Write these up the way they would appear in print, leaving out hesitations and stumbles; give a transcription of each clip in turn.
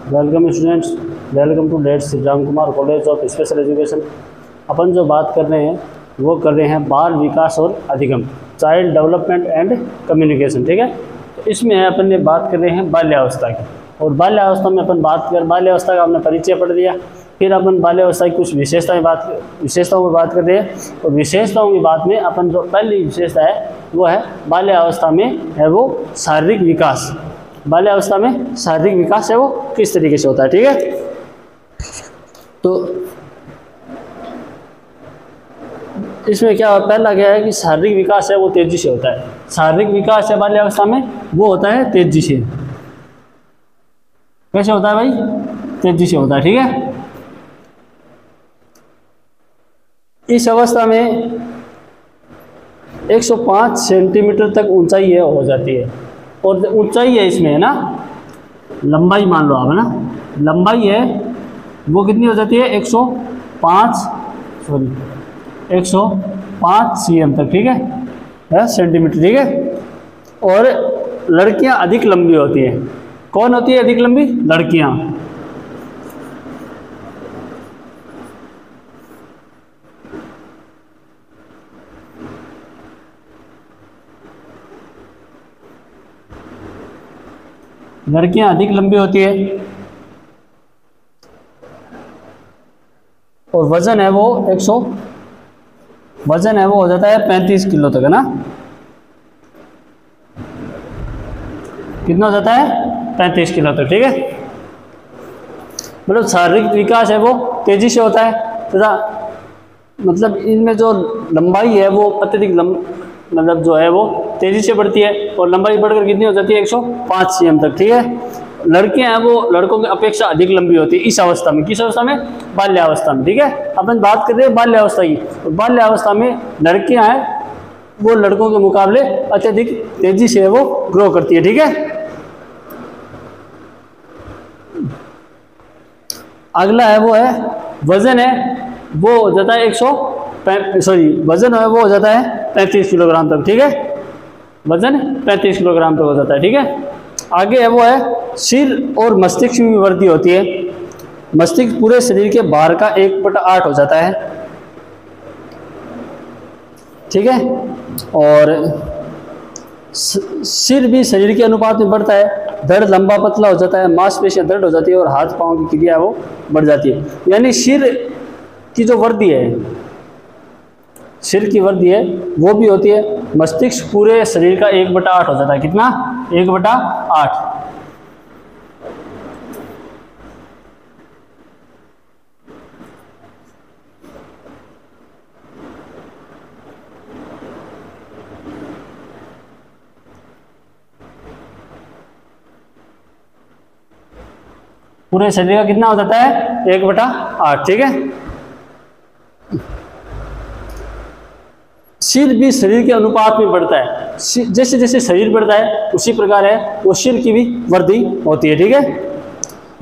Welcome students, welcome to late Shri Ram Kumar college of special education. अपन जो बात कर रहे हैं वो कर रहे हैं बाल विकास और अधिगम, चाइल्ड डेवलपमेंट एंड कम्युनिकेशन। ठीक है, तो इसमें अपन ने बात कर रहे हैं बाल्यावस्था की, और बाल्यावस्था में अपन बाल्यावस्था का हमने परिचय पढ़ लिया। फिर अपन बाल्यावस्था की कुछ विशेषताओं में बात कर रहे हैं, और विशेषताओं की बात में अपन जो पहली विशेषता है वो है बाल्यावस्था में है वो शारीरिक विकास। बाल्यावस्था में शारीरिक विकास है वो किस तरीके से होता है। ठीक है, तो इसमें क्या पहला क्या है कि शारीरिक विकास है वो तेजी से होता है। शारीरिक विकास है बाल्यावस्था में वो होता है तेजी से। कैसे होता है भाई? तेजी से होता है। ठीक है, इस अवस्था में 105 सेंटीमीटर तक ऊंचाई है हो जाती है, और ऊंचाई है इसमें है ना, लंबाई मान लो आप है ना, लंबाई है वो कितनी हो जाती है 105 cm तक। ठीक है, सेंटीमीटर। ठीक है, और लड़कियां अधिक लंबी होती है। कौन होती है अधिक लंबी? लड़कियां। लड़कियां अधिक लंबी होती है, और वजन है वो हो जाता है 35 किलो तक है ना। कितना हो जाता है? 35 किलो तक। ठीक है, मतलब शारीरिक विकास है वो तेजी से होता है तथा मतलब इनमें जो लंबाई है वो अत्यधिक मतलब जो है वो तेजी से बढ़ती है, और लंबाई बढ़कर कितनी हो जाती है 105 cm तक। ठीक है, लड़कियां हैं वो लड़कों की अपेक्षा अधिक लंबी होती है इस अवस्था में। किस अवस्था में? बाल्यावस्था में। ठीक है, अपन बात कर रहे हैं बाल्यावस्था की, तो बाल्यावस्था में लड़कियां हैं वो लड़कों के मुकाबले अत्यधिक तेजी से वो ग्रो करती है। ठीक है, अगला है वो है वजन है वो हो जाता है वजन है वो हो जाता है 35 किलोग्राम तक। ठीक है, वजन 35 किलोग्राम तक हो जाता है। ठीक है, आगे है वो है सिर और मस्तिष्क की वृद्धि होती है। मस्तिष्क पूरे शरीर के भार का 1/8 हो जाता है। ठीक है, और सिर भी शरीर के अनुपात में बढ़ता है। धड़ लंबा पतला हो जाता है, मांसपेशियां दृढ़ हो जाती है, और हाथ पांव की क्रिया वो बढ़ जाती है। यानी सिर की जो वृद्धि है, सिर की वृद्धि है वो भी होती है। मस्तिष्क पूरे शरीर का 1/8 हो जाता है। कितना? 1/8। पूरे शरीर का कितना हो जाता है? 1/8। ठीक है, सिर भी शरीर के अनुपात में बढ़ता है। जैसे जैसे शरीर बढ़ता है उसी प्रकार है वो सिर की भी वृद्धि होती है। ठीक है,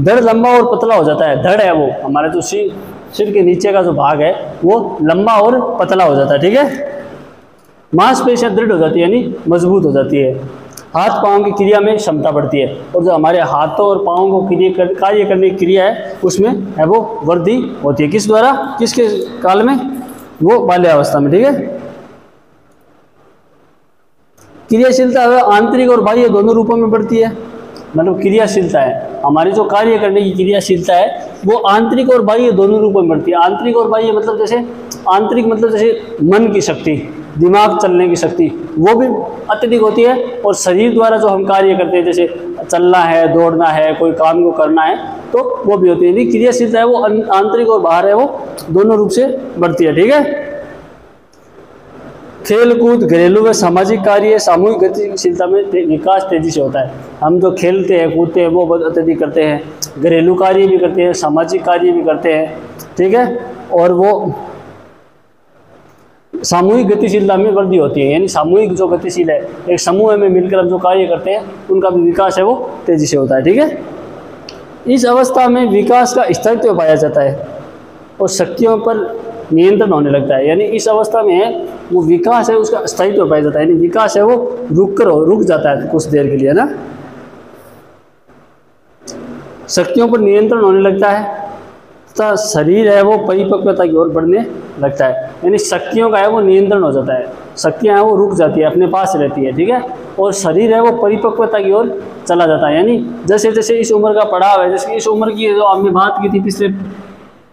धड़ लंबा और पतला हो जाता है। धड़ है वो हमारे जो सिर के नीचे का जो भाग है वो लंबा और पतला हो जाता है। ठीक है, मांसपेशियां दृढ़ हो जाती है यानी मजबूत हो जाती है। हाथ पांव की क्रिया में क्षमता बढ़ती है, और जो हमारे हाथों और पांवों को कार्य करने की क्रिया है उसमें है वो वृद्धि होती है। किस द्वारा? किसके काल में? वो बाल्यावस्था में। ठीक है, क्रियाशीलता आंतरिक और बाह्य दोनों रूपों में बढ़ती है। मतलब क्रियाशीलता है हमारी जो कार्य करने की क्रियाशीलता है वो आंतरिक और बाह्य दोनों रूपों में बढ़ती है। आंतरिक और बाह्य मतलब जैसे आंतरिक मतलब जैसे मन की शक्ति, दिमाग चलने की शक्ति वो भी अत्यधिक होती है, और शरीर द्वारा जो हम कार्य करते हैं जैसे चलना है, दौड़ना है, कोई काम को करना है तो वो भी होती है। क्रियाशीलता है वो आंतरिक और बाहर है वो दोनों रूप से बढ़ती है। ठीक है, खेल कूद, घरेलू व सामाजिक कार्य, सामूहिक गतिशीलता में विकास तेजी से होता है। हम जो खेलते हैं कूदते हैं वो बहुत अत्यधिक करते हैं, घरेलू कार्य भी करते हैं, सामाजिक कार्य भी करते हैं। ठीक है, और वो सामूहिक गतिशीलता में वृद्धि होती है, यानी सामूहिक जो गतिशील है एक समूह में मिलकर हम जो कार्य करते हैं उनका भी विकास है वो तेजी से होता है। ठीक है, इस अवस्था में विकास का स्थायित्व पाया जाता है और शक्तियों पर नियंत्रण होने लगता है। यानी इस अवस्था में वो विकास है उसका स्थायित्व पाया जाता है, यानी विकास है वो रुक जाता है कुछ देर के लिए ना। शक्तियों पर नियंत्रण होने लगता है तथा शरीर है वो परिपक्वता की ओर बढ़ने लगता है। यानी शक्तियों का है वो नियंत्रण हो जाता है, शक्तियाँ हैं वो रुक जाती है, अपने पास रहती है, ठीक है। और शरीर है वो परिपक्वता की ओर चला जाता है। यानी जैसे जैसे इस उम्र का पड़ाव है, जैसे इस उम्र की जो हमने बात की थी पिछले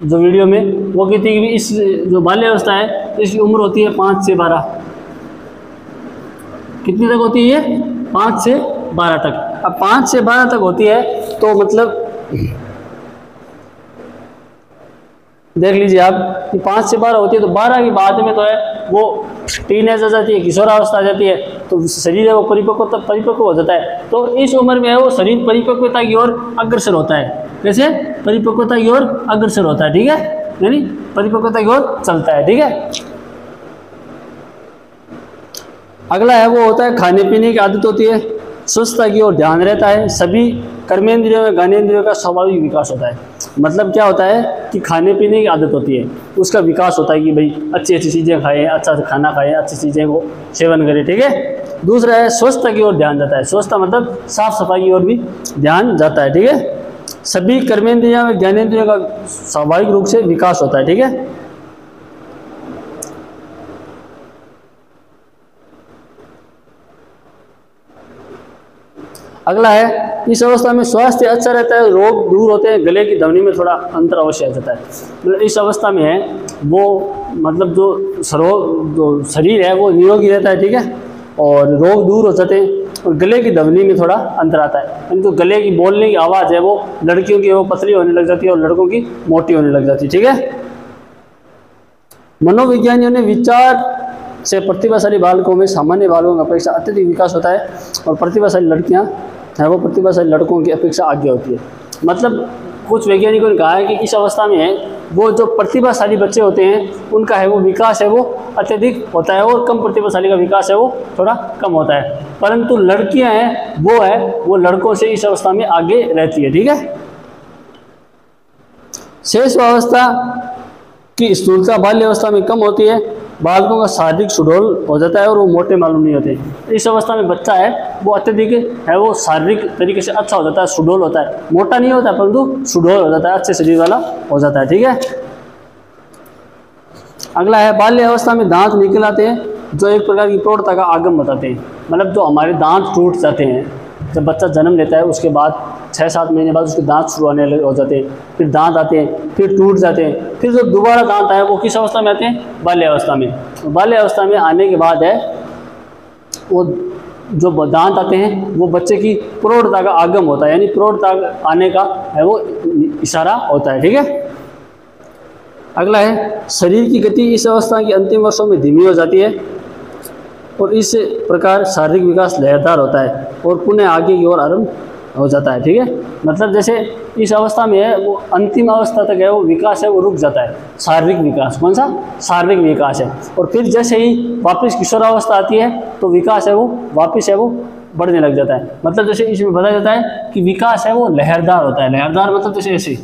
जो वीडियो में, वो कहती है कि इस जो बाल्यावस्था है इसकी उम्र होती है 5 से 12। कितनी तक होती है? 5 से 12 तक। अब 5 से 12 तक होती है तो मतलब देख लीजिए आप कि 5 से 12 होती है, तो 12 की बाद में तो है वो टीनेज आ जाती है, किशोरावस्था आ जाती है, तो शरीर है वो परिपक्व हो जाता है। तो इस उम्र में है वो शरीर परिपक्वता की ओर अग्रसर होता है। कैसे? परिपक्वता की ओर अग्रसर होता है, ठीक है, यानी परिपक्वता की ओर चलता है, ठीक है। अगला है वो होता है खाने पीने की आदत होती है, स्वस्थता की ओर ध्यान रहता है, सभी कर्मेंद्रियों में ज्ञानेंद्रियों का स्वाभाविक विकास होता है। मतलब क्या होता है कि खाने पीने की आदत होती है, उसका विकास होता है कि भाई अच्छी अच्छी चीज़ें खाएं, अच्छा खाना खाएं, अच्छी चीज़ें को सेवन करें, ठीक है। दूसरा है स्वस्थता की ओर ध्यान जाता है, स्वस्थता मतलब साफ सफाई की ओर भी ध्यान जाता है, ठीक है। सभी कर्मेंद्रियों में ज्ञानेंद्रियों का स्वाभाविक रूप से विकास होता है, ठीक है। अगला है इस अवस्था में स्वास्थ्य अच्छा रहता है, रोग दूर होते हैं, गले की ध्वनि में थोड़ा अंतर अवश्य आ जाता है। मतलब इस अवस्था में है वो मतलब जो शरीर है वो निरोगी रहता है, ठीक है, और रोग दूर हो जाते हैं, और गले की ध्वनि में थोड़ा अंतर आता है। यानी तो गले की बोलने की आवाज़ है वो लड़कियों की वो पतली होने लग जाती है और लड़कों की मोटी होने लग जाती है, ठीक है। मनोविज्ञानियों ने विचार से प्रतिभाशाली बालकों में सामान्य बालकों की अपेक्षा अत्यधिक विकास होता है, और प्रतिभाशाली लड़कियां है वो प्रतिभाशाली लड़कों की अपेक्षा आगे होती है। मतलब कुछ वैज्ञानिकों ने कहा है कि इस अवस्था में है वो जो प्रतिभाशाली बच्चे होते हैं उनका है वो विकास है वो अत्यधिक होता है, और कम प्रतिभाशाली का विकास है वो थोड़ा कम होता है। परंतु लड़कियां हैं वो लड़कों से इस अवस्था में आगे रहती है, ठीक है। शेष अवस्था की स्थूलता बाल्य अवस्था में कम होती है, बालकों का शारीरिक सुडौल हो जाता है और वो मोटे मालूम नहीं होते। इस अवस्था में बच्चा है वो अत्यधिक है वो शारीरिक तरीके से अच्छा हो जाता है, सुडौल होता है, मोटा नहीं होता परंतु सुडौल हो जाता है, अच्छे शरीर वाला हो जाता है, ठीक है। अगला है बाल्य अवस्था में दांत निकल आते हैं जो एक प्रकार की प्रौढ़ता का आगम बताते हैं। मतलब जो हमारे दांत टूट जाते हैं, जब बच्चा जन्म लेता है उसके बाद 6-7 महीने बाद उसके दांत शुरू होने हो जाते हैं, फिर दांत आते हैं, फिर टूट जाते हैं, फिर जो दोबारा दांत आए वो किस अवस्था में आते हैं? बाल्य अवस्था में। बाल्य अवस्था में आने के बाद है वो जो दांत आते हैं वो बच्चे की प्रौढ़ता का आगम होता है, यानी प्रौढ़ता आने का है वो इशारा होता है, ठीक है। अगला है शरीर की गति इस अवस्था की अंतिम वर्षों में धीमी हो जाती है, और इस प्रकार शारीरिक विकास लहरदार होता है और पुनः आगे की ओर आरंभ हो जाता है, ठीक है। मतलब जैसे इस अवस्था में है वो अंतिम अवस्था तक है वो विकास है वो रुक जाता है, शारीरिक विकास। कौन सा? शारीरिक विकास है। और फिर जैसे ही वापस किशोरावस्था आती है तो विकास है वो वापस है वो बढ़ने लग जाता है। मतलब जैसे इसमें बताया जाता है कि विकास है वो लहरदार होता है। लहरदार मतलब जैसे ऐसे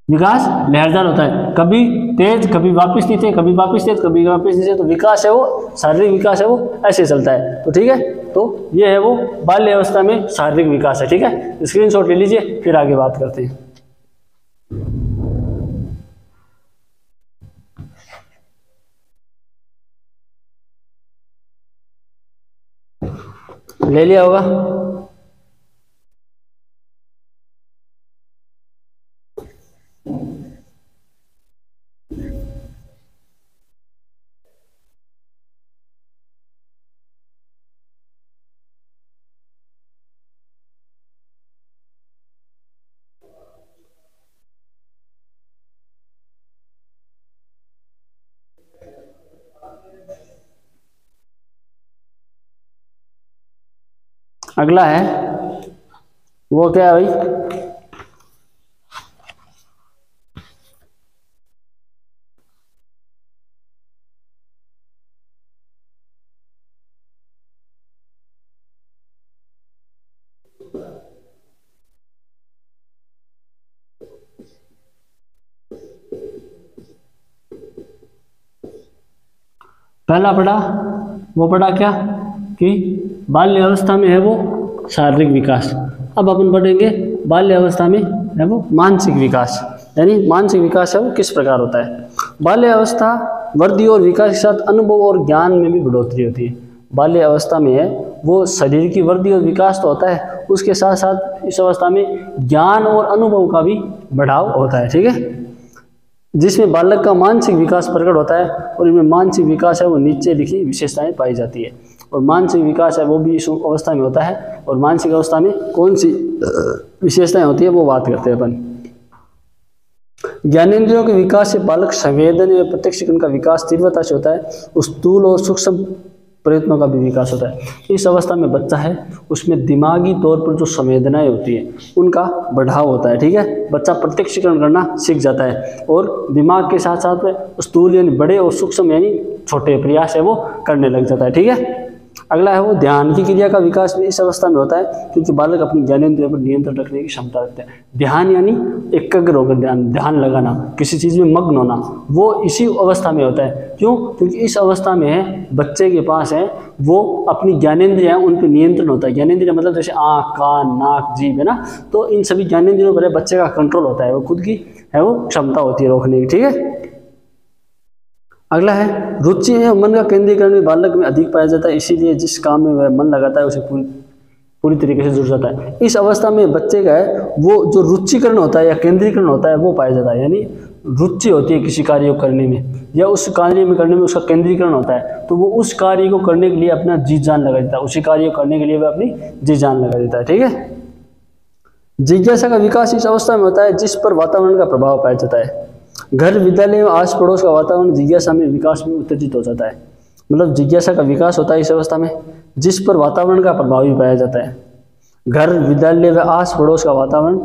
विकास लहरदार होता है, कभी तेज कभी वापस नीचे, कभी वापस तेज कभी वापस नीचे। तो विकास है वो शारीरिक विकास है वो ऐसे चलता है, तो ठीक है। तो ये है वो बाल्य अवस्था में शारीरिक विकास है, ठीक है। स्क्रीनशॉट ले लीजिए, फिर आगे बात करते हैं। ले लिया होगा? अगला है वो क्या है भाई? पहला पढ़ा वो पढ़ा क्या कि बाल्य अवस्था में है वो शारीरिक विकास। अब अपन पढ़ेंगे बाल्य अवस्था में है वो मानसिक विकास, यानी मानसिक विकास है वो किस प्रकार होता है। बाल्य अवस्था वृद्धि और विकास के साथ अनुभव और ज्ञान में भी बढ़ोतरी होती है। बाल्य अवस्था में है वो शरीर की वृद्धि और विकास तो होता है, उसके साथ साथ इस अवस्था में ज्ञान और अनुभव का भी बढ़ाव होता है, ठीक है, जिसमें बालक का मानसिक विकास प्रकट होता है। और इनमें मानसिक विकास है वो नीचे लिखी विशेषताएं पाई जाती है। और मानसिक विकास है वो भी इस अवस्था में होता है। और मानसिक अवस्था में कौन सी विशेषताएं होती है वो बात करते हैं अपन। ज्ञानेंद्रियों के विकास से बालक संवेदन व प्रत्यक्षीकरण का विकास तीव्रता से होता है। स्थूल और सूक्ष्म प्रयत्नों का भी विकास होता है। इस अवस्था में बच्चा है उसमें दिमागी तौर पर जो संवेदनाएं होती है उनका बढ़ाव होता है, ठीक है, बच्चा प्रत्यक्षीकरण करना सीख जाता है और दिमाग के साथ साथ में स्थूल यानी बड़े और सूक्ष्म यानी छोटे प्रयास है वो करने लग जाता है, ठीक है। अगला है वो ध्यान की क्रिया का विकास भी इस अवस्था में होता है, क्योंकि बालक अपनी ज्ञानेंद्रियों पर नियंत्रण रखने की क्षमता रखते हैं। ध्यान यानी एकाग्र होकर ध्यान लगाना, किसी चीज़ में मग्न होना, वो इसी अवस्था में होता है। क्यों? क्योंकि इस अवस्था में है बच्चे के पास है वो अपनी ज्ञानेंद्रियां उन पर नियंत्रण होता है। ज्ञानेंद्रिय मतलब जैसे आँख, कान, नाक, जीभ है ना, तो इन सभी ज्ञानेंद्रियों पर बच्चे का कंट्रोल होता है, वो खुद की है वो क्षमता होती है रोकने की, ठीक है। अगला है रुचि एवं मन का केंद्रीकरण भी बालक में अधिक पाया जाता है, इसीलिए जिस काम में वह मन लगाता है उसे पूरी तरीके से जुड़ जाता है। इस अवस्था में बच्चे का है वो जो रुचिकरण होता है या केंद्रीकरण होता है वो पाया जाता है, यानी रुचि होती है किसी कार्य को करने में या उस कार्य में करने में उसका केंद्रीकरण होता है, तो वो उस कार्य को करने के लिए अपना जी जान लगा देता है, उसी कार्य को करने के लिए वह अपनी जी जान लगा देता है, ठीक है। जिज्ञासा का विकास इस अवस्था में होता है जिस पर वातावरण का प्रभाव पाया जाता है। घर, विद्यालय और आस पड़ोस का वातावरण जिज्ञासा में विकास में उत्तेजित हो जाता है। मतलब जिज्ञासा का विकास होता है इस अवस्था में जिस पर वातावरण का प्रभाव भी पाया जाता है। घर, विद्यालय व आस पड़ोस का वातावरण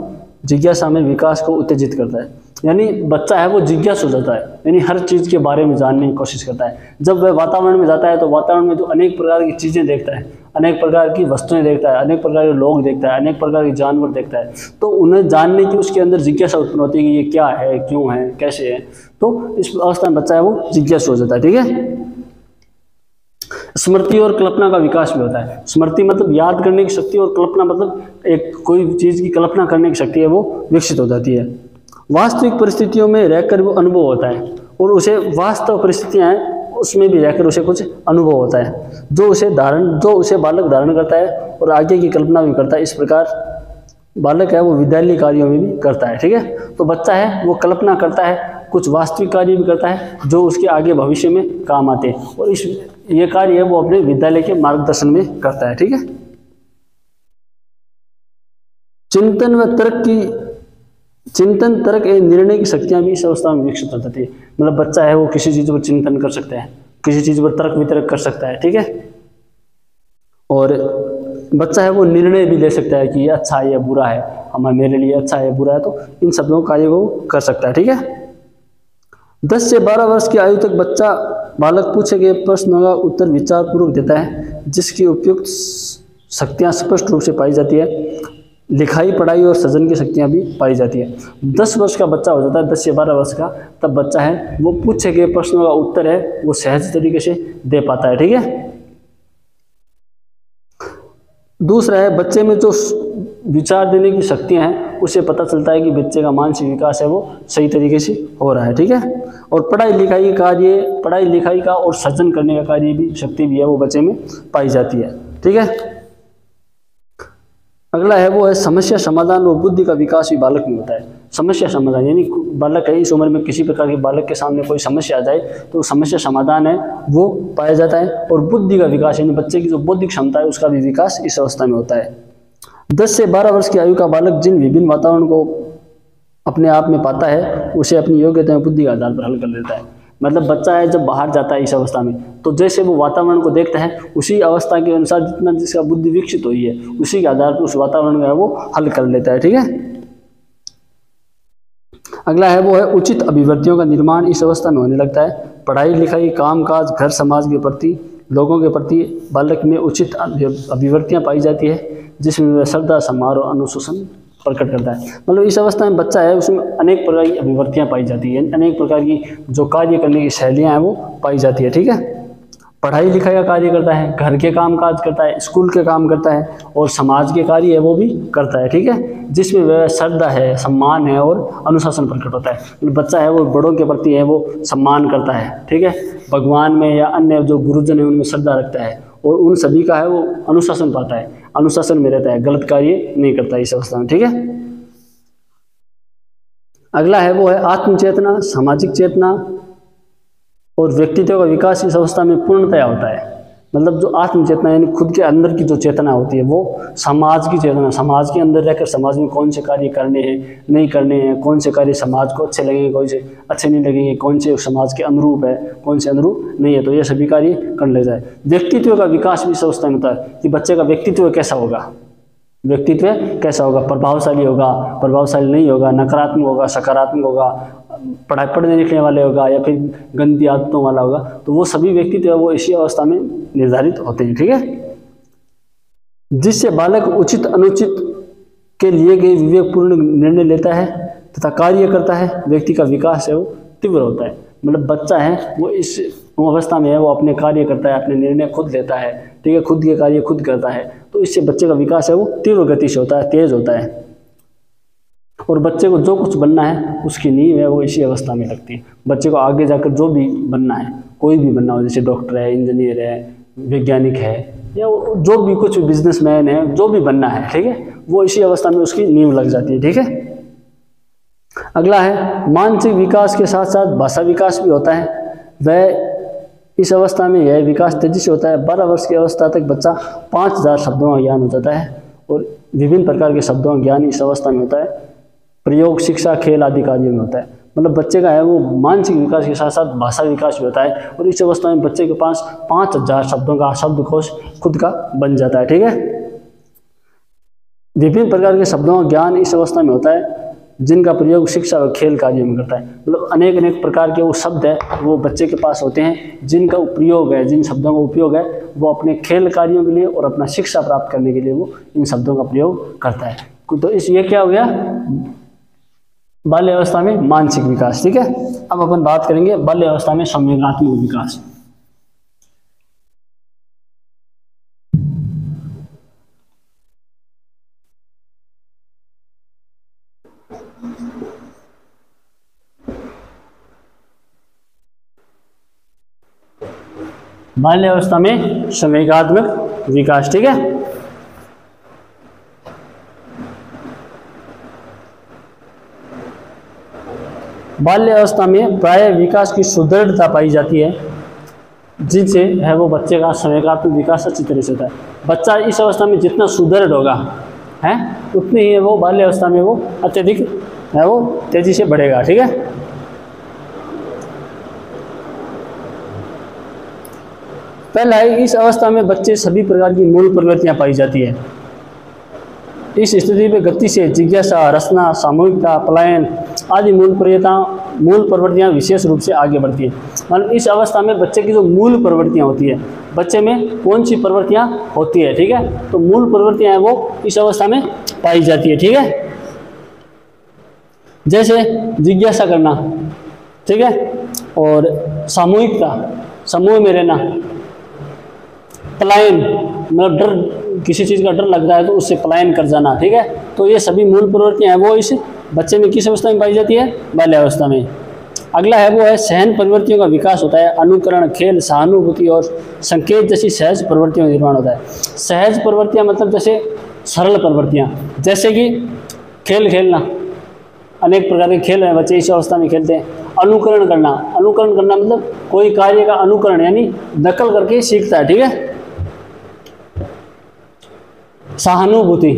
जिज्ञासा में विकास को उत्तेजित करता है, यानी बच्चा है वो जिज्ञासु हो जाता है, यानी हर चीज़ के बारे में जानने की कोशिश करता है। जब वह वातावरण में जाता है तो वातावरण में जो अनेक प्रकार की चीज़ें देखता है, अनेक प्रकार की वस्तुएं देखता है, अनेक प्रकार के लोग देखता है, अनेक प्रकार के जानवर देखता है, तो उन्हें जानने की उसके अंदर जिज्ञासा उत्पन्न होती है कि ये क्या है, क्यों है, कैसे है। तो इस अवस्था में बच्चा है वो जिज्ञासु हो जाता है, ठीक है। स्मृति और कल्पना का विकास भी होता है। स्मृति मतलब याद करने की शक्ति और कल्पना मतलब एक कोई चीज़ की कल्पना करने की शक्ति है वो विकसित हो जाती है। वास्तविक परिस्थितियों में रहकर वो अनुभव होता है और उसे वास्तव परिस्थितियाँ हैं उसमें भी रहकर उसे कुछ अनुभव होता है जो उसे बालक धारण करता है और आगे की कल्पना भी करता है। इस प्रकार बालक है वो विद्यालय कार्यों में भी करता है, ठीक है। तो बच्चा है वो कल्पना करता है, कुछ वास्तविक कार्य भी करता है जो उसके आगे भविष्य में काम आते हैं और ये कार्य है वो अपने विद्यालय के मार्गदर्शन में करता है, ठीक है। चिंतन तर्क एवं निर्णय की शक्तियां भी इस अवस्था में विकसित हो जाती है। मतलब बच्चा है वो किसी चीज पर चिंतन कर सकता है, किसी चीज पर तर्क वितर्क कर सकता है, ठीक है। और बच्चा है वो निर्णय भी ले सकता है कि ये अच्छा है या बुरा है, हमारे मेरे लिए अच्छा है बुरा है, तो इन सब कार्य को कर सकता है, ठीक है। 10 से 12 वर्ष की आयु तक बालक पूछे गए प्रश्नों का उत्तर विचारपूर्वक देता है, जिसकी उपयुक्त शक्तियां स्पष्ट रूप से पाई जाती है। लिखाई, पढ़ाई और सृजन की शक्तियां भी पाई जाती है। 10 वर्ष का बच्चा हो जाता है, 10 से 12 वर्ष का, तब बच्चा है वो पूछे गए प्रश्नों का उत्तर है वो सहज तरीके से दे पाता है, ठीक है। दूसरा है बच्चे में जो विचार देने की शक्तियां हैं उससे पता चलता है कि बच्चे का मानसिक विकास है वो सही तरीके से हो रहा है, ठीक है। और पढ़ाई लिखाई का और सृजन करने का कार्य भी शक्ति भी है वो बच्चे में पाई जाती है, ठीक है। अगला है वो है समस्या समाधान और बुद्धि का विकास भी बालक में होता है। समस्या समाधान यानी बालक है इस उम्र में किसी प्रकार के बालक के सामने कोई समस्या आ जाए तो समस्या समाधान है वो पाया जाता है। और बुद्धि का विकास यानी बच्चे की जो बौद्धिक क्षमता है उसका भी विकास इस अवस्था में होता है। 10 से 12 वर्ष की आयु का बालक जिन विभिन्न वातावरण को अपने आप में पाता है उसे अपनी योग्यता और बुद्धि के आधार पर हल कर लेता है। मतलब बच्चा है जब बाहर जाता है इस अवस्था में तो जैसे वो वातावरण को देखता है उसी अवस्था के अनुसार जितना जिसका बुद्धि विकसित हुई है उसी के आधार पर उस वातावरण का वो हल कर लेता है, ठीक है। अगला है वो है उचित अभिव्यक्तियों का निर्माण इस अवस्था में होने लगता है। पढ़ाई लिखाई, काम काज, घर समाज के प्रति, लोगों के प्रति बालक में उचित अभिव्यक्तियां पाई जाती है जिसमें वह श्रद्धा, सम्मान और अनुशासन प्रकट करता है। मतलब इस अवस्था में बच्चा है उसमें अनेक प्रकार की अभिव्यक्तियां पाई जाती है, अनेक प्रकार की जो कार्य करने की शैलियां हैं वो पाई जाती है, ठीक है। पढ़ाई लिखाई का कार्य करता है, घर के काम काज करता है, स्कूल के काम करता है और समाज के कार्य है वो भी करता है, ठीक है, जिसमें वह श्रद्धा है, सम्मान है और अनुशासन प्रकट होता है। बच्चा है वो बड़ों के प्रति है वो सम्मान करता है, ठीक है, भगवान में या अन्य जो गुरुजन है उनमें श्रद्धा रखता है और उन सभी का है वो अनुशासन पाता है, अनुशासन में रहता है, गलत कार्य नहीं करता इस अवस्था में, ठीक है। अगला है वो है आत्म चेतना, सामाजिक चेतना और व्यक्तित्व का विकास इस अवस्था में पूर्णतया होता है। मतलब जो आत्म चेतना यानी खुद के अंदर की जो चेतना होती है वो समाज की चेतना, समाज के अंदर रहकर समाज में कौन से कार्य करने हैं नहीं करने हैं, कौन से कार्य समाज को अच्छे लगेंगे, कौन से अच्छे नहीं लगेंगे, कौन से समाज के अनुरूप है, कौन से अनुरूप नहीं है, तो ये सभी कार्य कर ले जाए। व्यक्तित्व का विकास भी इस अवस्था में होता है कि बच्चे का व्यक्तित्व कैसा होगा, व्यक्तित्व कैसा होगा, प्रभावशाली होगा, प्रभावशाली नहीं होगा, नकारात्मक होगा, सकारात्मक होगा, पढ़ाई पढ़ने लिखने वाले होगा या फिर गंदी आदतों वाला होगा, तो वो सभी व्यक्तित्व वो इसी अवस्था में निर्धारित होते हैं, ठीक है। जिससे बालक उचित अनुचित के लिए गए विवेकपूर्ण निर्णय लेता है तथा कार्य करता है, व्यक्ति का विकास है वो तीव्र होता है। मतलब बच्चा है वो इस अवस्था में है वो अपने कार्य करता है, अपने निर्णय खुद लेता है, ठीक है, खुद के कार्य खुद करता है, तो इससे बच्चे का विकास है वो तीव्र गति से होता है, तेज होता है और बच्चे को जो कुछ बनना है उसकी नींव है वो इसी अवस्था में लगती है। बच्चे को आगे जाकर जो भी बनना है, कोई भी बनना हो, जैसे डॉक्टर है, इंजीनियर है, वैज्ञानिक है या जो भी कुछ बिजनेसमैन है, जो भी बनना है, ठीक है, वो इसी अवस्था में उसकी नींव लग जाती है, ठीक है। अगला है मानसिक विकास के साथ साथ भाषा विकास भी होता है। वह इस अवस्था में यह विकास तेजी से होता है। 12 वर्ष की अवस्था तक बच्चा 5000 शब्दों का ज्ञान हो जाता है और विभिन्न प्रकार के शब्दों का ज्ञान इस अवस्था में होता है। प्रयोग, शिक्षा, खेल आदि कार्यों में होता है। मतलब बच्चे का है वो मानसिक विकास के साथ साथ भाषा विकास भी होता है और इस अवस्था में बच्चे के पास 5000 शब्दों का शब्दकोश खुद का बन जाता है, ठीक है। विभिन्न प्रकार के शब्दों का ज्ञान इस अवस्था में होता है जिनका प्रयोग शिक्षा और खेल कार्यों में करता है। मतलब अनेक अनेक प्रकार के वो शब्द है वो बच्चे के पास होते हैं जिनका उपयोग है, जिन शब्दों का उपयोग है वो अपने खेल कार्यों के लिए और अपना शिक्षा प्राप्त करने के लिए वो इन शब्दों का प्रयोग करता है। तो इस ये क्या हो गया, बाल्य अवस्था में मानसिक विकास, ठीक है। अब अपन बात करेंगे बाल्य अवस्था में संवेगात्मक विकास। बाल्य अवस्था में संवेगात्मक विकास, ठीक है। बाल्य अवस्था में प्राय विकास की सुदृढ़ता पाई जाती है जिनसे है वो बच्चे का संवेगात्मक विकास अच्छी तरह से होता है। बच्चा इस अवस्था में जितना सुदृढ़ होगा है उतनी ही वो बाल्य अवस्था में वो अत्यधिक है वो तेजी से बढ़ेगा, ठीक है। पहला है इस अवस्था में बच्चे सभी प्रकार की मूल प्रवृत्तियां पाई जाती है। इस स्थिति में गति से जिज्ञासा, रचना, सामूहिकता, पलायन आदि मूल प्रवृत्तियां विशेष रूप से आगे बढ़ती है। मतलब इस अवस्था में बच्चे की जो मूल प्रवृत्तियां होती है, बच्चे में कौन सी प्रवृत्तियां होती है, ठीक है, तो मूल प्रवृत्तियां हैं वो इस अवस्था में पाई जाती है, ठीक है। जैसे जिज्ञासा करना, ठीक है, और सामूहिकता, समूह में रहना, पलायन मतलब डर, किसी चीज़ का डर लग रहा है तो उससे पलायन कर जाना, ठीक है। तो ये सभी मूल प्रवृत्तियां हैं वो इस बच्चे में किस अवस्था में पाई जाती है, बाल्यावस्था में। अगला है वो है सहन प्रवृत्तियों का विकास होता है। अनुकरण, खेल, सहानुभूति और संकेत जैसी सहज प्रवृत्तियों का निर्माण होता है। सहज प्रवृत्तियां मतलब जैसे सरल प्रवृत्तियां, जैसे कि खेल खेलना, अनेक प्रकार के खेल हैं बच्चे इस अवस्था में खेलते हैं। अनुकरण करना, अनुकरण करना मतलब कोई कार्य का अनुकरण यानी नकल करके सीखता है, ठीक है। सहानुभूति,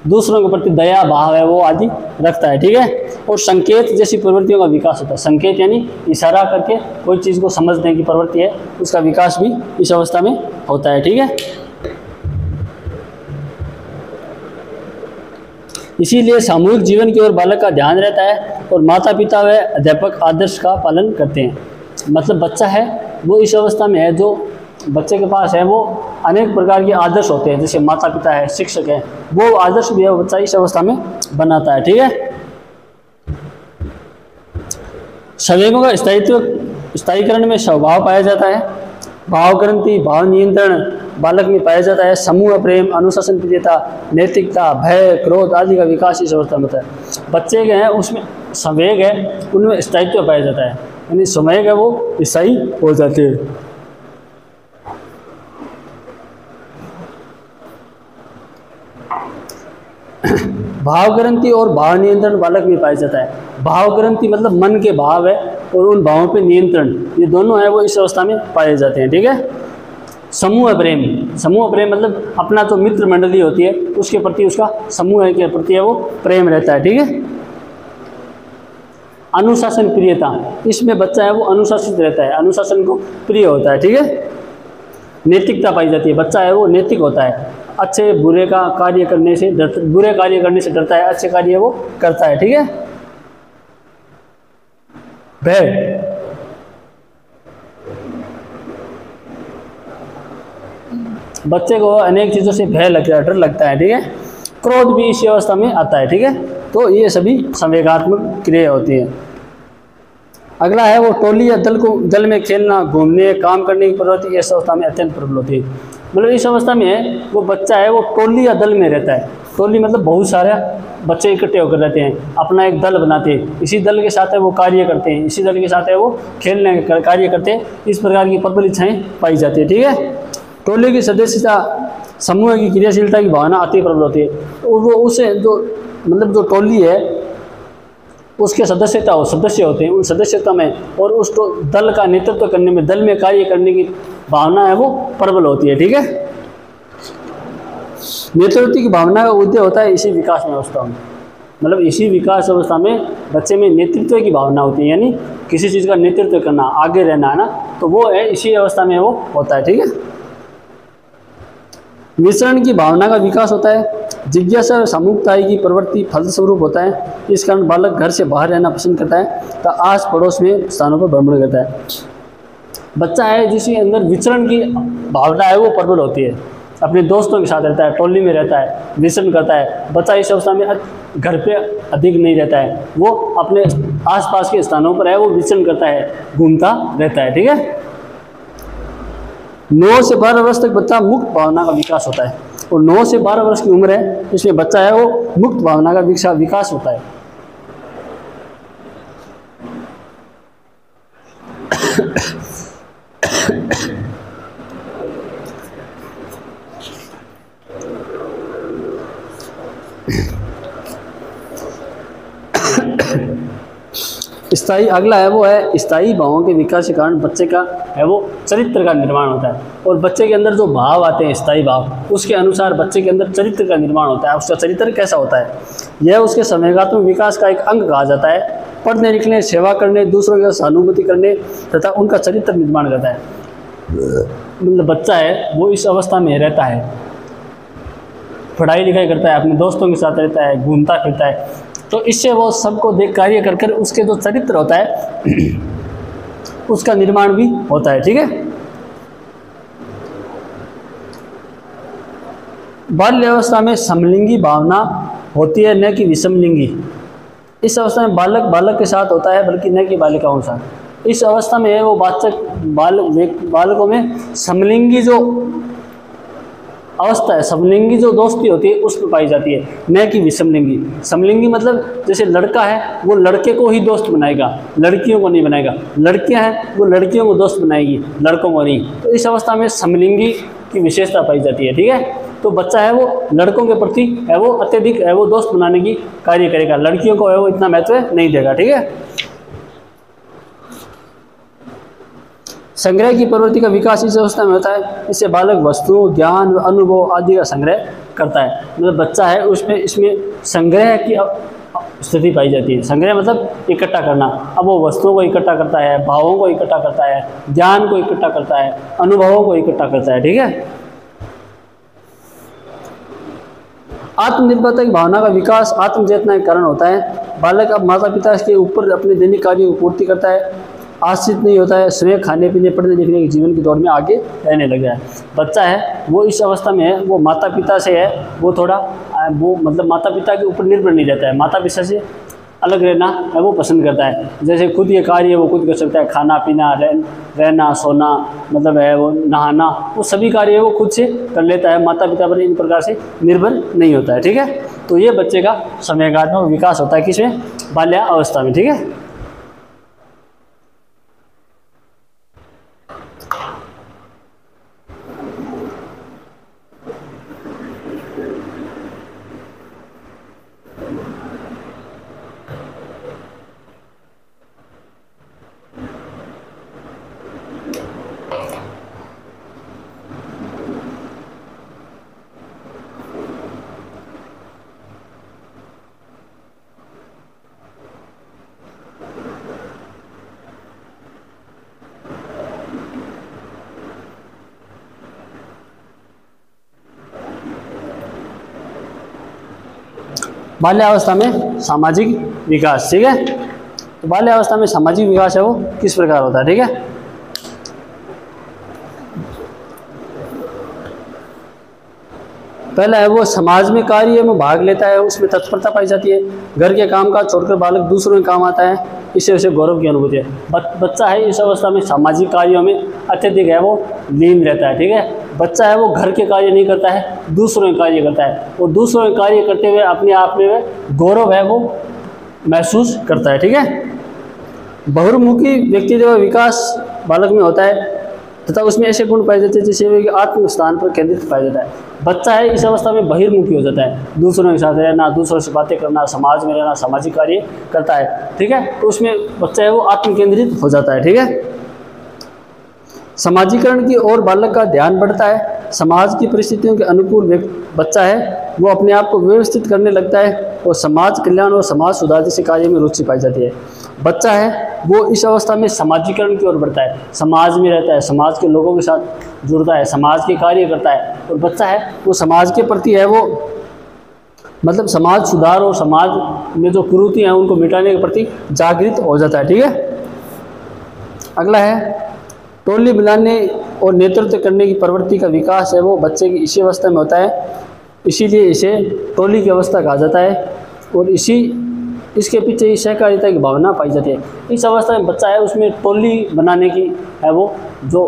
दूसरों के प्रति दया भाव है वो आदि रखता है, ठीक है। और संकेत जैसी प्रवृत्तियों का विकास होता है। संकेत यानी इशारा करके कोई चीज़ को समझने की प्रवृत्ति है, उसका विकास भी इस अवस्था में होता है, ठीक है। इसीलिए सामूहिक जीवन की ओर बालक का ध्यान रहता है और माता पिता व अध्यापक आदर्श का पालन करते हैं। मतलब बच्चा है वो इस अवस्था में है जो बच्चे के पास है वो अनेक प्रकार के आदर्श होते हैं, जैसे माता पिता है, शिक्षक है, वो आदर्श भी है बच्चा इस अवस्था में बनाता है, ठीक है। संवेगों का स्थायीकरण में स्वभाव पाया जाता है। भावग्रंथि, भाव नियंत्रण बालक में पाया जाता है। समूह प्रेम, अनुशासन प्रियता, नैतिकता, भय, क्रोध आदि का विकास इस अवस्था में होता है। बच्चे के हैं उसमें संवेग है, उनमें स्थायित्व पाया जाता है, यानी संवेग है वो स्थायी हो जाते हैं। भाव ग्रंथि और भाव नियंत्रण बालक में पाया जाता है। भाव ग्रंथि मतलब मन के भाव है और उन भावों पे नियंत्रण, ये दोनों है वो इस अवस्था में पाए जाते हैं। ठीक है। समूह प्रेम, समूह प्रेम मतलब अपना जो मित्र मंडली होती है उसके प्रति उसका समूह के प्रति है वो प्रेम रहता है। ठीक है। अनुशासन प्रियता, इसमें बच्चा है वो अनुशासित रहता है, अनुशासन को प्रिय होता है। ठीक है। नैतिकता पाई जाती है, बच्चा है वो नैतिक होता है, अच्छे बुरे का कार्य करने से बुरे कार्य करने से डरता है, अच्छे कार्य वो करता है। ठीक है। भय, बच्चे को अनेक चीज़ों से भय लगता है, डर लगता है। ठीक है। क्रोध भी इसी अवस्था में आता है। ठीक है। तो ये सभी संवेगात्मक क्रिया होती है। अगला है वो टोली या दल में खेलना, घूमने, काम करने की प्रवृत्ति इस अवस्था में अत्यंत प्रबल होती है। मतलब इस अवस्था में वो बच्चा है वो टोली या दल में रहता है। टोली मतलब बहुत सारे बच्चे इकट्ठे होकर रहते हैं, अपना एक दल बनाते हैं, इसी दल के साथ है वो कार्य करते हैं, इसी दल के साथ है वो खेलने कार्य करते हैं। इस प्रकार की प्रबल इच्छाएँ पाई जाती है। ठीक है। टोली की सदस्यता, समूह की क्रियाशीलता की भावना अति प्रबल होती है। और वो उसे जो मतलब जो टोली है उसके सदस्य होते हैं, उन सदस्यता में और उस दल का नेतृत्व करने में, दल में कार्य करने की भावना है वो प्रबल होती है। ठीक है। नेतृत्व की भावना का उदय होता है इसी विकास में अवस्था में, मतलब इसी विकास अवस्था में बच्चे में नेतृत्व की भावना होती है, यानी किसी चीज़ का नेतृत्व करना, आगे रहना है ना, तो वो है इसी अवस्था में वो होता है। ठीक है। विचरण की भावना का विकास होता है। जिज्ञासा और सामूहिकता की प्रवृत्ति फलस्वरूप होता है। इस कारण बालक घर से बाहर रहना पसंद करता है तथा आस पड़ोस में स्थानों पर भ्रमण करता है। बच्चा है जिसके अंदर विचरण की भावना है वो प्रबल होती है, अपने दोस्तों के साथ रहता है, टोली में रहता है, विचरण करता है। बच्चा इस अवस्था में घर पे अधिक नहीं रहता है, वो अपने आसपास के स्थानों पर है वो विचरण करता है, घूमता रहता है। ठीक है। 9 से 12 वर्ष तक बच्चा मुक्त भावना का विकास होता है, और 9 से 12 वर्ष की उम्र है इसमें बच्चा है वो मुक्त भावना का विकास होता है। स्थायी, अगला है वो है स्थायी भावों के विकास के कारण बच्चे का है वो चरित्र का निर्माण होता है। और बच्चे के अंदर जो भाव आते हैं स्थायी भाव, उसके अनुसार बच्चे के अंदर चरित्र का निर्माण होता है। उसका चरित्र कैसा होता है, यह उसके संवेगात्मक विकास का एक अंग कहा जाता है। पढ़ने लिखने, सेवा करने, दूसरों की सहानुभूति करने तथा उनका चरित्र निर्माण करता है। मतलब बच्चा है वो इस अवस्था में रहता है, पढ़ाई लिखाई करता है, अपने दोस्तों के साथ रहता है, घूमता फिरता है, तो इससे वो सबको देख कार्य कर कर उसके जो चरित्र होता है उसका निर्माण भी होता है। ठीक है। बाल्य अवस्था में समलिंगी भावना होती है, न कि विषमलिंगी। इस अवस्था में बालक के साथ होता है, बल्कि न कि बालिकाओं के साथ। इस अवस्था में वो बालकों में समलिंगी जो अवस्था है, समलिंगी जो दोस्ती होती है उसमें पाई जाती है, न कि विषमलिंगी। समलिंगी मतलब जैसे लड़का है वो लड़के को ही दोस्त बनाएगा, लड़कियों को नहीं बनाएगा, लड़कियां हैं वो लड़कियों को दोस्त बनाएगी, लड़कों को नहीं। तो इस अवस्था में समलिंगी की विशेषता पाई जाती है। ठीक है। तो बच्चा है वो लड़कों के प्रति है वो अत्यधिक है वो दोस्त बनाने की कार्य करेगा, लड़कियों को है वो इतना महत्व नहीं देगा। ठीक है। संग्रह की प्रवृत्ति का विकास इस अवस्था में होता है। इससे बालक वस्तुओं, ज्ञान, अनुभव आदि का संग्रह करता है। मतलब बच्चा है उसमें इसमें संग्रह की स्थिति पाई जाती है। संग्रह मतलब इकट्ठा करना। अब वो वस्तुओं को इकट्ठा करता है, भावों को इकट्ठा करता है, ज्ञान को इकट्ठा करता है, अनुभवों को इकट्ठा करता है। ठीक है। आत्मनिर्भरता की भावना का विकास आत्मचेतना के कारण होता है। बालक अब माता पिता के ऊपर अपने दैनिक कार्यों को पूर्ति करता है, आश्रित नहीं होता है, स्वयं खाने पीने, पढ़ने लिखने के जीवन की दौड़ में आगे रहने लग गया है। बच्चा है वो इस अवस्था में है वो माता पिता से है वो थोड़ा वो मतलब माता पिता के ऊपर निर्भर नहीं रहता है, माता पिता से अलग रहना है वो पसंद करता है। जैसे खुद के कार्य वो खुद कर सकता है, खाना पीना, रहना सोना, मतलब है वो नहाना, वो सभी कार्य वो खुद से कर लेता है, माता पिता पर इन प्रकार से निर्भर नहीं होता है। ठीक है, तो ये बच्चे का संवेगात्मक विकास होता है किसमें, बाल्यावस्था में। ठीक है, बाल्यावस्था में सामाजिक विकास। ठीक है, तो बाल्यावस्था में सामाजिक विकास है वो किस प्रकार होता है। ठीक है, पहला है वो समाज में कार्य में भाग लेता है, उसमें तत्परता पाई जाती है। घर के काम काज छोड़कर बालक दूसरों के काम आता है, इससे उसे गौरव की अनुभूति है। बच्चा है इस अवस्था में सामाजिक कार्यों में अत्यधिक है वो लीन रहता है। ठीक है, बच्चा है वो घर के कार्य नहीं करता है, दूसरों के कार्य करता है, और दूसरों के कार्य करते हुए अपने आप में गौरव है वो महसूस करता है। ठीक है, बहुमुखी व्यक्तित्व विकास बालक में होता है तथा उसमें ऐसे गुण पाए जाते हैं जिससे वे आत्म स्थान पर केंद्रित पाया जाता है। बच्चा है इस अवस्था में बहिर्मुखी हो जाता है, दूसरों के साथ रहना, दूसरों से बातें करना, समाज में रहना, सामाजिक कार्य करता है। ठीक है, तो उसमें बच्चा है वो आत्म केंद्रित हो जाता है। ठीक है, समाजीकरण की ओर बालक का ध्यान बढ़ता है। समाज की परिस्थितियों के अनुकूल बच्चा है वो अपने आप को व्यवस्थित करने लगता है और समाज कल्याण और समाज सुधार जैसे कार्य में रुचि पाई जाती है। बच्चा है वो इस अवस्था में समाजीकरण की ओर बढ़ता है, समाज में रहता है, समाज के लोगों के साथ जुड़ता है, समाज के कार्य करता है, और बच्चा है वो समाज के प्रति है वो मतलब समाज सुधार और समाज में जो कुरीति हैं उनको मिटाने के प्रति जागृत हो जाता है। ठीक है, अगला है टोली बनाने और नेतृत्व करने की प्रवृत्ति का विकास है वो बच्चे की इसी अवस्था में होता है, इसीलिए इसे टोली की अवस्था कहा जाता है, और इसके पीछे ही सहकारिता की भावना पाई जाती है। इस अवस्था में बच्चा है उसमें टोली बनाने की है वो जो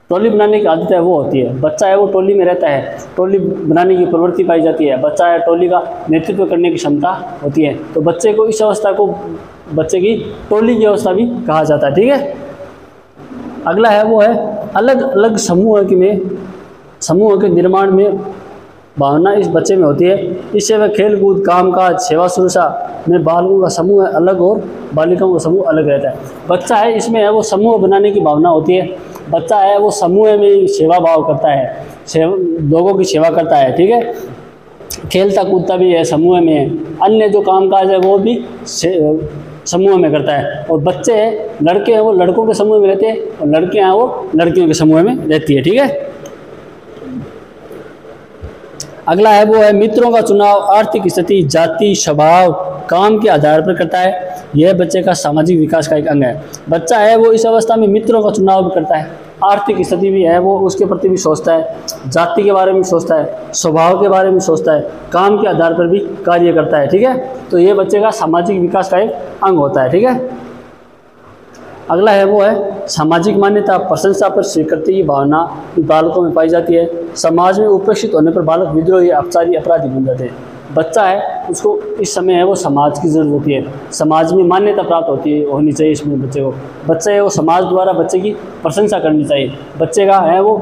टोली बनाने की आदत है वो होती है। बच्चा है वो टोली में रहता है, टोली बनाने की प्रवृत्ति पाई जाती है, बच्चा है टोली का नेतृत्व करने की क्षमता होती है। तो बच्चे को इस अवस्था को बच्चे की टोली की अवस्था भी कहा जाता है। ठीक है, अगला है वो है अलग अलग समूह के निर्माण में भावना इस बच्चे में होती है। इससे वह खेल कूद, कामकाज, सेवा शुश्रूषा में बालकों का समूह अलग और बालिकाओं का समूह अलग रहता है। बच्चा है इसमें है वो समूह बनाने की भावना होती है, बच्चा है वो समूह में सेवा भाव करता है, लोगों की सेवा करता है। ठीक है, खेलता कूदता भी है समूह में, अन्य जो कामकाज है वो भी समूह में करता है। और बच्चे हैं लड़के हैं वो लड़कों के समूह में रहते हैं, और लड़कियां हैं वो लड़कियों के समूह में रहती है। ठीक है, अगला है वो है मित्रों का चुनाव आर्थिक स्थिति, जाति, स्वभाव, काम के आधार पर करता है। यह बच्चे का सामाजिक विकास का एक अंग है। बच्चा है वो इस अवस्था में मित्रों का चुनाव भी करता है, आर्थिक स्थिति भी है वो उसके प्रति भी सोचता है, जाति के बारे में सोचता है, स्वभाव के बारे में सोचता है, काम के आधार पर भी कार्य करता है। ठीक है, तो ये बच्चे का सामाजिक विकास का एक अंग होता है। ठीक है, अगला है वो है सामाजिक मान्यता, प्रशंसा पर स्वीकृति की भावना बालकों में पाई जाती है। समाज में उपेक्षित होने पर बालक विद्रोही, अपचारी, अपराधी बन जाते हैं। बच्चा है उसको इस समय है वो समाज की ज़रूरत होती है, समाज में मान्यता प्राप्त होनी चाहिए इसमें बच्चे को। बच्चे है वो समाज द्वारा बच्चे की प्रशंसा करनी चाहिए, बच्चे का है वो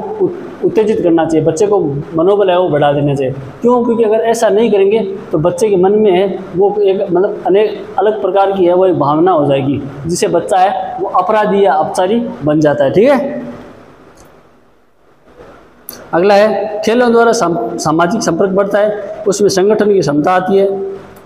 उत्तेजित करना चाहिए, बच्चे को मनोबल है वो बढ़ा देना चाहिए। क्यों? क्योंकि अगर ऐसा नहीं करेंगे तो बच्चे के मन में है वो एक मतलब अनेक अलग प्रकार की है वो एक भावना हो जाएगी, जिससे बच्चा है वो अपराधी या अपचारी बन जाता है। ठीक है, अगला है खेलों द्वारा सामाजिक संपर्क बढ़ता है, उसमें संगठन की क्षमता आती है,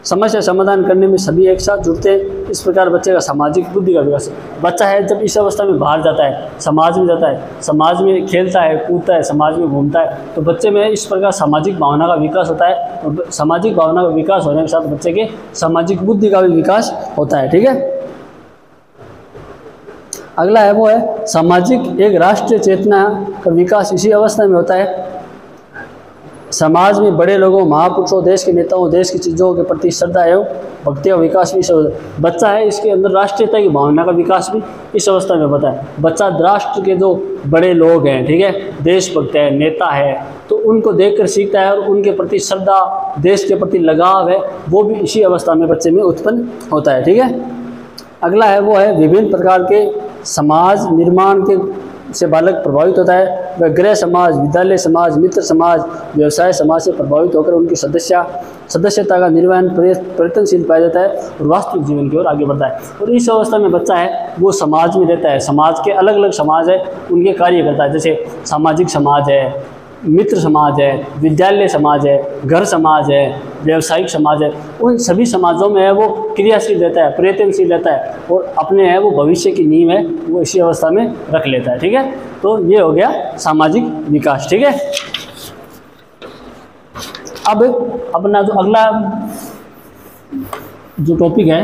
समस्या समाधान करने में सभी एक साथ जुड़ते हैं। इस प्रकार बच्चे का सामाजिक बुद्धि का विकास। बच्चा है जब इस अवस्था में बाहर जाता है, समाज में जाता है, समाज में खेलता है, कूदता है, समाज में घूमता है, तो बच्चे में इस प्रकार सामाजिक भावना का विकास होता है, और सामाजिक भावना का विकास होने के साथ बच्चे के सामाजिक बुद्धि का भी विकास होता है। ठीक है, अगला है वो है सामाजिक एक राष्ट्रीय चेतना का विकास इसी अवस्था में होता है। समाज में बड़े लोगों, महापुरुषों, देश के नेताओं, देश की चीज़ों के प्रति श्रद्धा एवं भक्ति और विकास भी बच्चा है, इसके अंदर राष्ट्रीयता की भावना का विकास भी इस अवस्था में होता है। बच्चा राष्ट्र के जो बड़े लोग हैं, ठीक है, देशभक्त है, नेता है, तो उनको देखकर सीखता है और उनके प्रति श्रद्धा, देश के प्रति लगाव है, वो भी इसी अवस्था में बच्चे में उत्पन्न होता है। ठीक है, अगला है वो है विभिन्न प्रकार के समाज निर्माण के से बालक प्रभावित होता है। वह गृह समाज, विद्यालय समाज, मित्र समाज, व्यवसाय समाज से प्रभावित होकर उनकी सदस्यता का निर्वहन प्रयत्नशील पाया जाता है और वास्तविक जीवन की ओर आगे बढ़ता है। और इस अवस्था में बच्चा है वो समाज में रहता है, समाज के अलग अलग समाज है उनके कार्य करता है, जैसे सामाजिक समाज है, मित्र समाज है, विद्यालय समाज है, घर समाज है, व्यावसायिक समाज है, उन सभी समाजों में है वो क्रियाशील रहता है, प्रयत्नशील रहता है और अपने है वो भविष्य की नींव है वो इसी अवस्था में रख लेता है। ठीक है, तो ये हो गया सामाजिक विकास। ठीक है, अब अपना जो अगला जो टॉपिक है